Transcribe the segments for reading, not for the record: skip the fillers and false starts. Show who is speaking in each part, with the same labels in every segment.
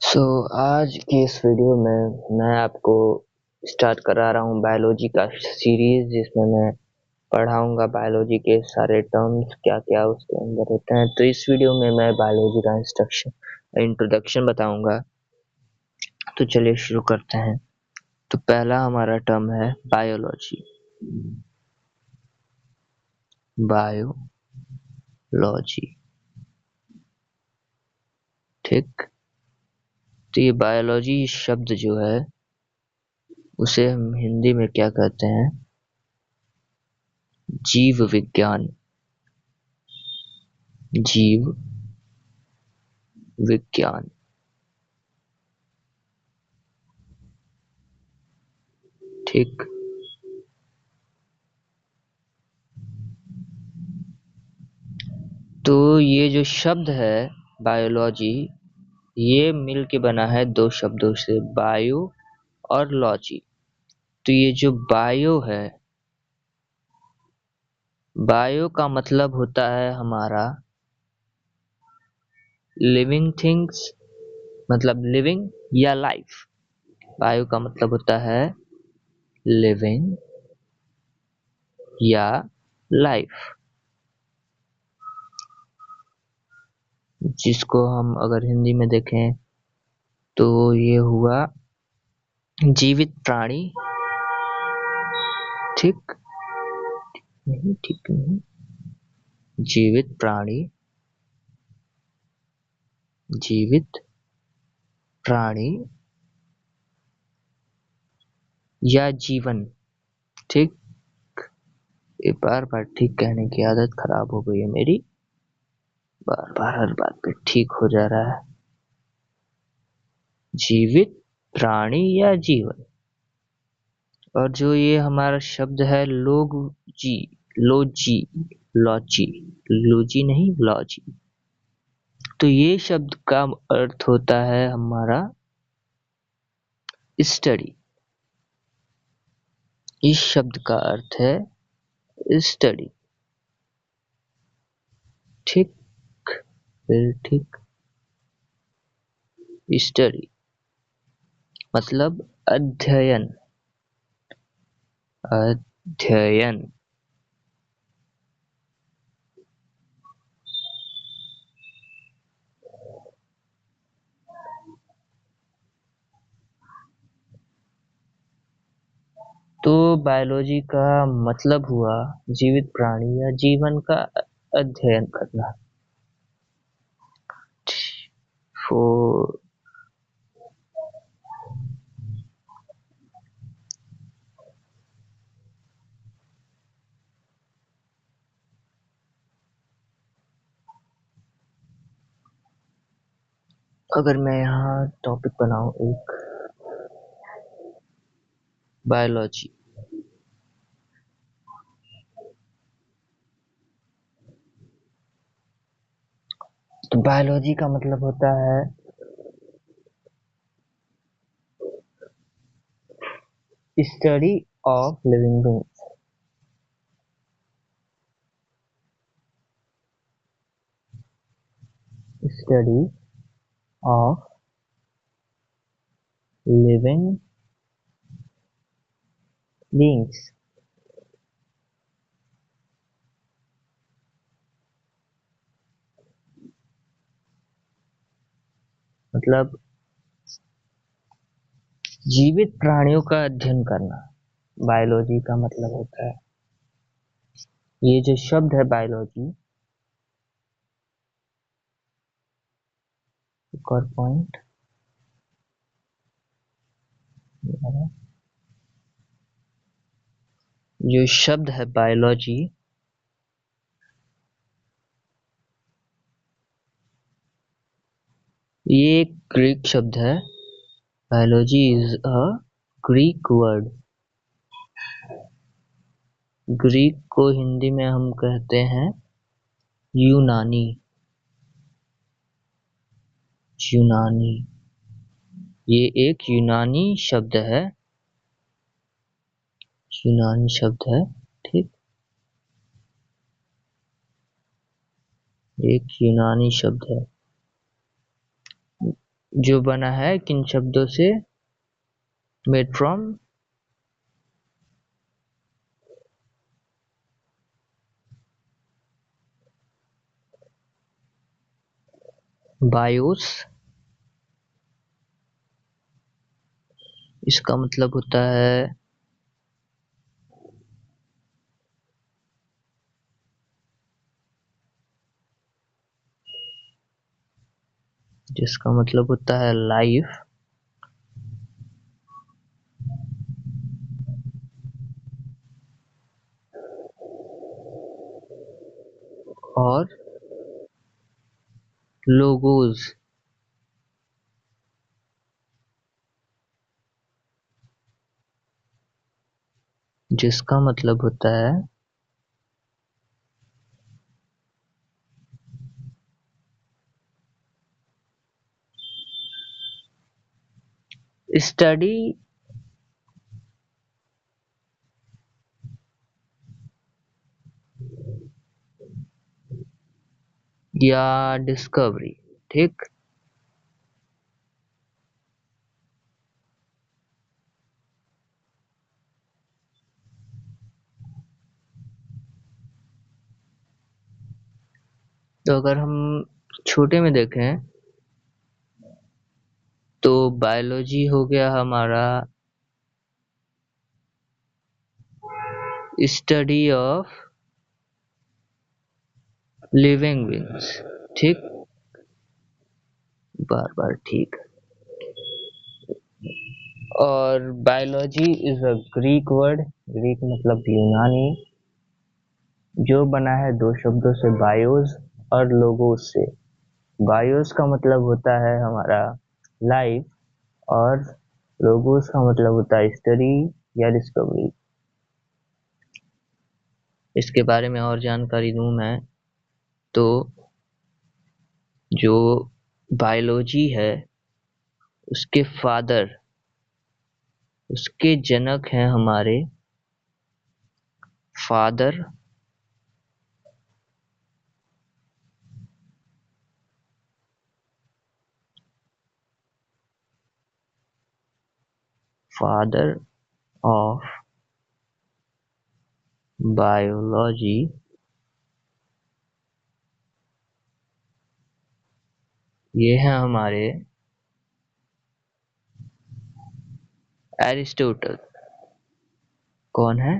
Speaker 1: आज की इस वीडियो में मैं आपको स्टार्ट करा रहा हूँ बायोलॉजी का सीरीज, जिसमें मैं पढ़ाऊंगा बायोलॉजी के सारे टर्म्स क्या क्या उसके अंदर होते हैं। तो इस वीडियो में मैं बायोलॉजी का इंट्रोडक्शन बताऊंगा। तो चलिए शुरू करते हैं। तो पहला हमारा टर्म है बायोलॉजी। बायोलॉजी, ठीक। तो ये बायोलॉजी शब्द जो है उसे हम हिंदी में क्या कहते हैं? जीव विज्ञान। जीव विज्ञान, ठीक। तो ये जो शब्द है बायोलॉजी, ये मिल के बना है दो शब्दों से, बायो और लॉजी। तो ये जो बायो है, बायो का मतलब होता है हमारा लिविंग थिंग्स, मतलब लिविंग या लाइफ। बायो का मतलब होता है लिविंग या लाइफ, जिसको हम अगर हिंदी में देखें तो ये हुआ जीवित प्राणी, ठीक नहीं, ठीक नहीं, जीवित प्राणी, जीवित प्राणी या जीवन, ठीक। ये बार बार ठीक कहने की आदत खराब हो गई है मेरी, बार बार हर बात पे ठीक हो जा रहा है। जीवित प्राणी या जीवन। और जो ये हमारा शब्द है लोजी, लोजी, लॉजी, लोजी नहीं लॉजी। तो ये शब्द का अर्थ होता है हमारा स्टडी। इस शब्द का अर्थ है स्टडी, ठीक। फिर ठीक, स्टडी मतलब अध्ययन, अध्ययन। तो बायोलॉजी का मतलब हुआ जीवित प्राणी या जीवन का अध्ययन करना। फोर, अगर मैं यहाँ टॉपिक बनाऊं एक बायोलॉजी, तो बायोलॉजी का मतलब होता है study of living beings, study of living beings. मतलब जीवित प्राणियों का अध्ययन करना बायोलॉजी का मतलब होता है। ये जो शब्द है बायोलॉजी, एक और पॉइंट, जो शब्द है बायोलॉजी, ये एक ग्रीक शब्द है। Biology is a Greek word. Greek को हिंदी में हम कहते हैं यूनानी, यूनानी। ये एक यूनानी शब्द है, यूनानी शब्द है, ठीक। एक यूनानी शब्द है। जो बना है किन शब्दों से? Made from BIOS. इसका मतलब होता है जिसका मतलब होता है लाइफ। और लोगोज जिसका मतलब होता है स्टडी या डिस्कवरी। ठीक। तो अगर हम छोटे में देखें तो बायोलॉजी हो गया हमारा स्टडी ऑफ लिविंग बींग्स। ठीक। बार बार ठीक। और biology is a Greek word. Greek मतलब यूनानी, जो बना है दो शब्दों से, बायोस और लोगोस से। बायोस का मतलब होता है हमारा लाइफ, और लोगोस का मतलब होता है स्टडी या डिस्कवरी। इसके बारे में और जानकारी दूं मैं तो जो बायोलॉजी है उसके फादर, उसके जनक हैं हमारे फादर फादर ऑफ बायोलॉजी ये हैं हमारे एरिस्टोटल। कौन है?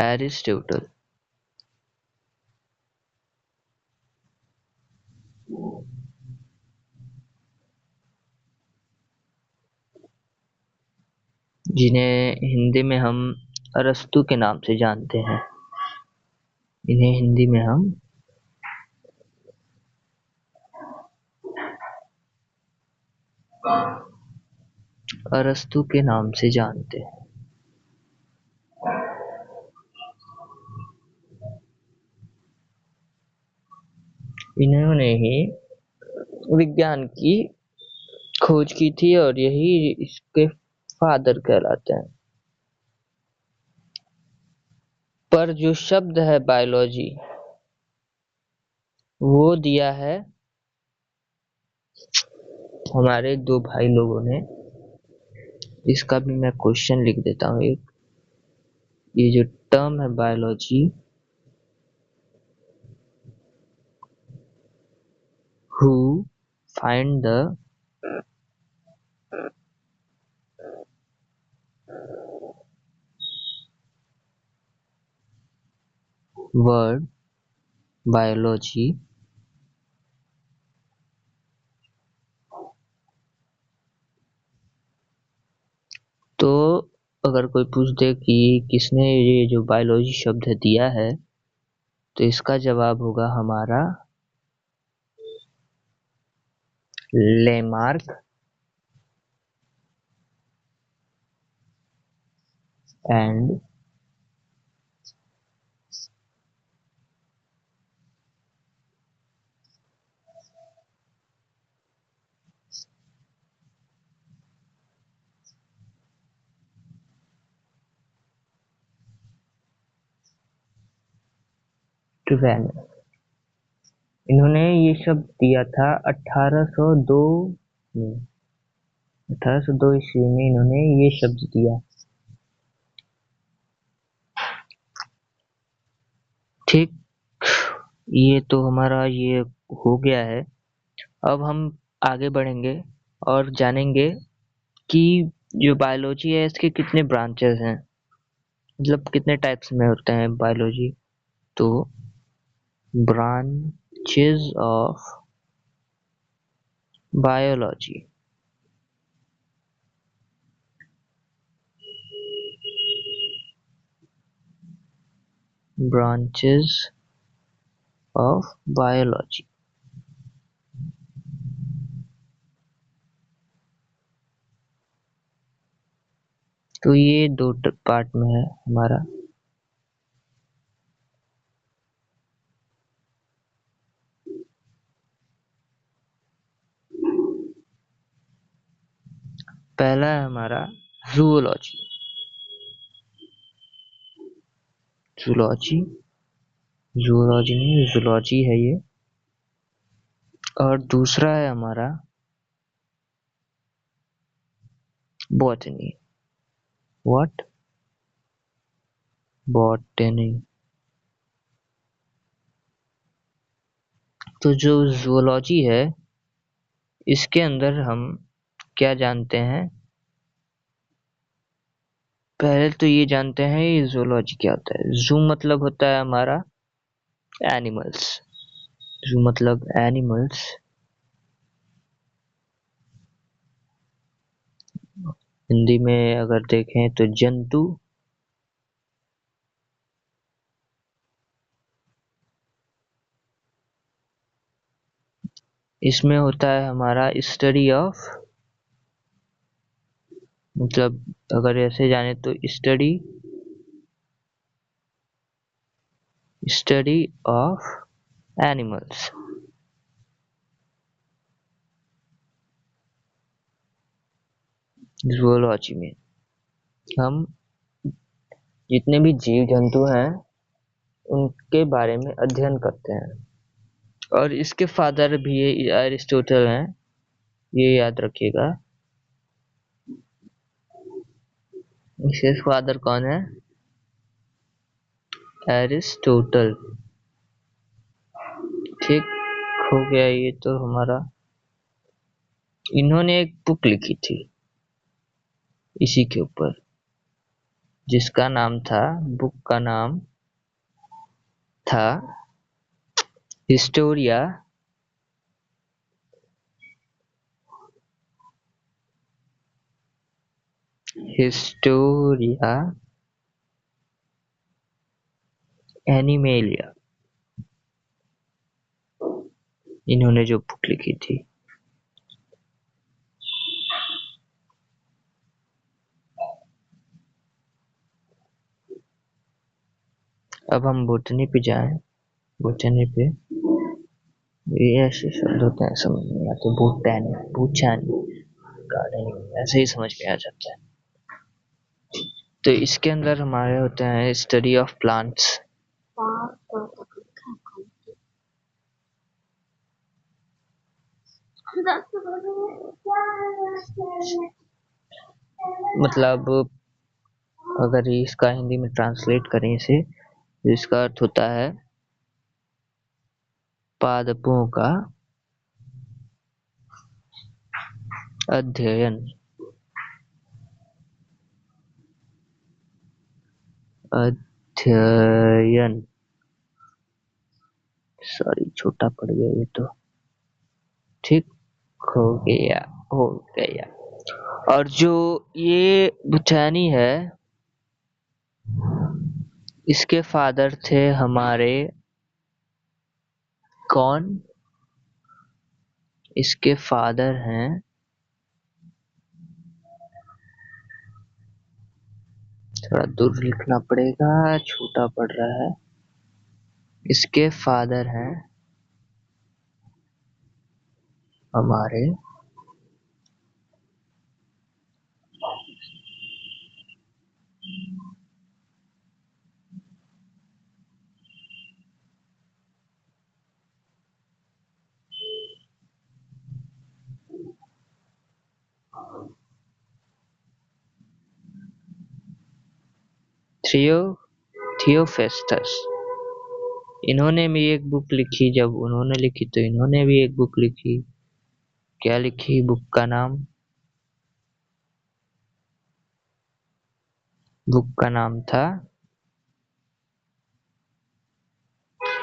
Speaker 1: एरिस्टोटल। जिन्हें हिंदी में हम अरस्तु के नाम से जानते हैं। इन्हें हिंदी में हम अरस्तु के नाम से जानते हैं। इन्होंने ही विज्ञान की खोज की थी और यही इसके फादर कहलाते हैं। पर जो शब्द है बायोलॉजी वो दिया है हमारे दो भाई लोगों ने। इसका भी मैं क्वेश्चन लिख देता हूँ एक। ये जो टर्म है biology, who find the word biology तो अगर कोई पूछ दे कि किसने ये जो बायोलॉजी शब्द दिया है तो इसका जवाब होगा हमारा लेमार्क एंड ट्वेन। इन्होंने ये शब्द दिया था 1802 में। 1802 ईस्वी में इन्होंने ये शब्द दिया। ठीक, ये तो हमारा ये हो गया है। अब हम आगे बढ़ेंगे और जानेंगे कि जो बायोलॉजी है इसके कितने ब्रांचेस हैं, मतलब कितने टाइप्स में होते हैं बायोलॉजी। तो branches of biology, branches of biology. तो ये दो पार्ट में है हमारा। पहला है हमारा जूलॉजी, जूलॉजी, जूलॉजी नहीं जूलॉजी है ये। और दूसरा है हमारा बॉटनी। व्हाट? बॉटनी। तो जो जूलॉजी है इसके अंदर हम क्या जानते हैं, पहले तो ये जानते हैं ये जूलॉजी क्या होता है। जू मतलब होता है हमारा एनिमल्स, जू मतलब एनिमल्स। हिंदी में अगर देखें तो जंतु। इसमें होता है हमारा स्टडी ऑफ, मतलब अगर ऐसे जाने तो स्टडी ऑफ एनिमल्स। जूलॉजी में हम जितने भी जीव जंतु हैं उनके बारे में अध्ययन करते हैं। और इसके फादर भी ये अरिस्टोटल हैं, ये याद रखिएगा। इसके फादर कौन है? एरिस्टोटल। ठीक, हो गया ये तो हमारा। इन्होंने एक बुक लिखी थी इसी के ऊपर, जिसका नाम था, बुक का नाम था हिस्टोरिया हिस्टोरिया एनिमेलिया। इन्होंने जो बुक लिखी थी। अब हम बोटनी पे जाएं। बोटनी पे ये ऐसे शब्द होते हैं समझ नहीं आते, बोटैनी, बूचानी, गार्डनिंग, ऐसे ही समझ में आ जाता है। तो इसके अंदर हमारे होते हैं स्टडी ऑफ प्लांट्स। मतलब अगर इसका हिंदी में ट्रांसलेट करें इसे, तो इसका अर्थ होता है पादपों का अध्ययन। अध्ययन, सॉरी छोटा पड़ गया ये तो। ठीक, हो गया, हो गया। और जो ये बुटानी है इसके फादर थे हमारे कौन? इसके फादर हैं, थोड़ा दूर लिखना पड़ेगा, छोटा पड़ रहा है। इसके फादर हैं हमारे थियो थियोफेस्टस। इन्होंने भी एक बुक लिखी। जब उन्होंने लिखी तो इन्होंने भी एक बुक लिखी। क्या लिखी बुक का नाम? बुक का नाम था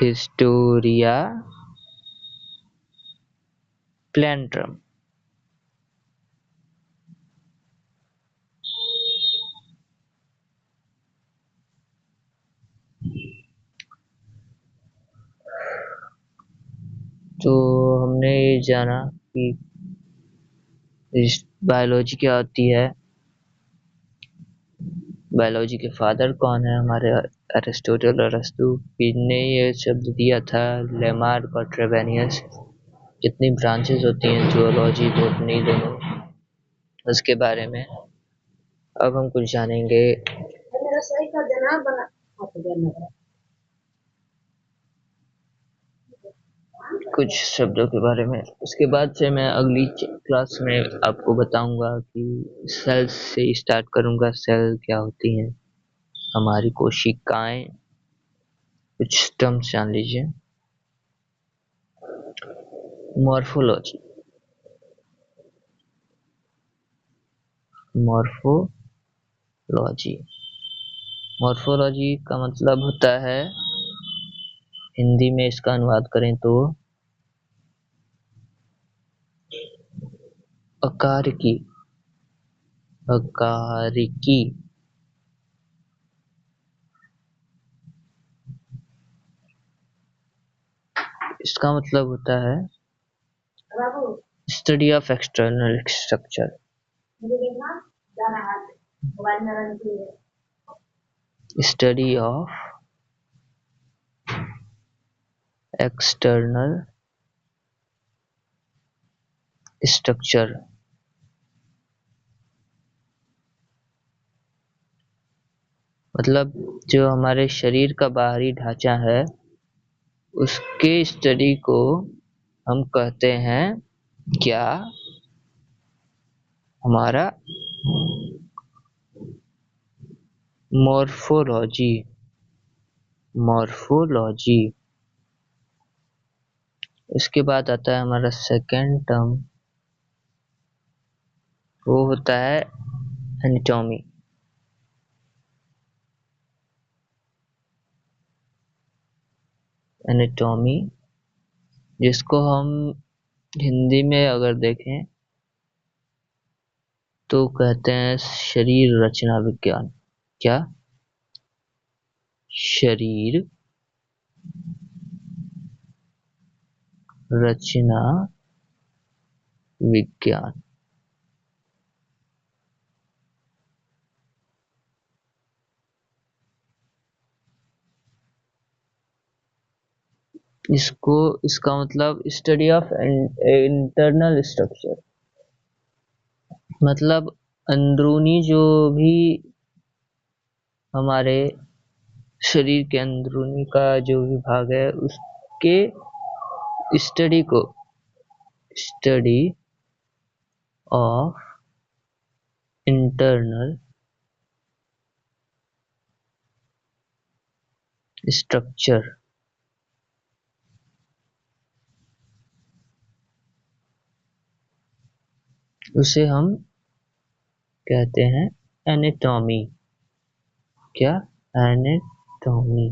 Speaker 1: हिस्टोरिया प्लैंट्रम। तो हमने ये जाना कि बायोलॉजी क्या होती है। बायोलॉजी के फादर कौन है? हमारे एरिस्टोटल अरस्तु ने ये शब्द दिया था। लेमार्क और ट्रेवेनियस। कितनी ब्रांचेस होती हैं जूलॉजी बॉटनी दोनों, उसके बारे में अब हम कुछ जानेंगे। कुछ शब्दों के बारे में। उसके बाद से मैं अगली क्लास में आपको बताऊंगा कि सेल्स से स्टार्ट करूंगा। सेल क्या होती हैं, हमारी कोशिकाएं। कुछ टर्म्स जान लीजिए। मॉर्फोलॉजी। मॉर्फोलॉजी मॉर्फोलॉजी का मतलब होता है, हिंदी में इसका अनुवाद करें तो आकारिकी। आकारिकी इसका मतलब होता है study of external structure. Study of external structure. मतलब जो हमारे शरीर का बाहरी ढांचा है, उसके स्टडी को हम कहते हैं क्या? हमारा मॉर्फोलॉजी। मॉर्फोलॉजी। इसके बाद आता है हमारा सेकेंड टर्म, वो होता है एनाटॉमी। एनाटॉमी जिसको हम हिंदी में अगर देखें तो कहते हैं शरीर रचना विज्ञान। क्या? शरीर रचना विज्ञान। इसका मतलब स्टडी ऑफ इंटरनल स्ट्रक्चर। मतलब अंदरूनी जो भी हमारे शरीर के अंदरूनी का जो भी भाग है, उसके स्टडी को स्टडी ऑफ इंटरनल स्ट्रक्चर, उसे हम कहते हैं एनाटॉमी। क्या? एनाटॉमी।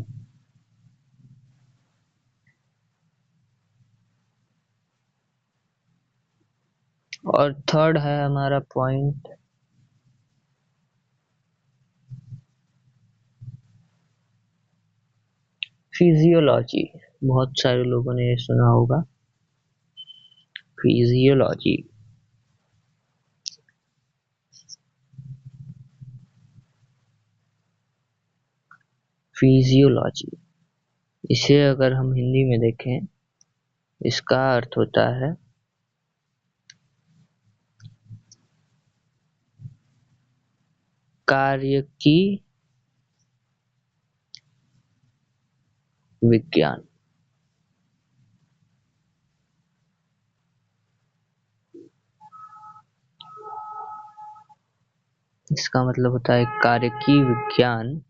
Speaker 1: और थर्ड है हमारा पॉइंट फिजियोलॉजी। बहुत सारे लोगों ने ये सुना होगा, फिजियोलॉजी। फिजियोलॉजी इसे अगर हम हिंदी में देखें, इसका अर्थ होता है कार्य की विज्ञान। इसका मतलब होता है कार्य की विज्ञान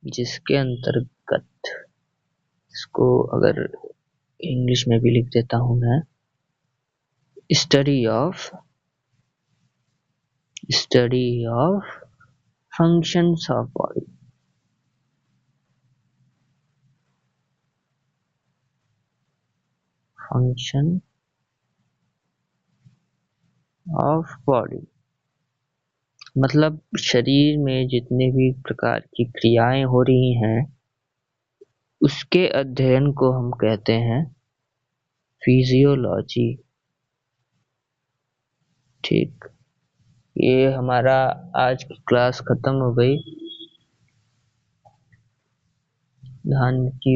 Speaker 1: जिसके अंतर्गत इसको अगर इंग्लिश में भी लिख देता हूं मैं, study of functions of body. Function of body मतलब शरीर में जितने भी प्रकार की क्रियाएं हो रही हैं उसके अध्ययन को हम कहते हैं फिजियोलॉजी। ठीक, ये हमारा आज की क्लास खत्म हो गई। ध्यान की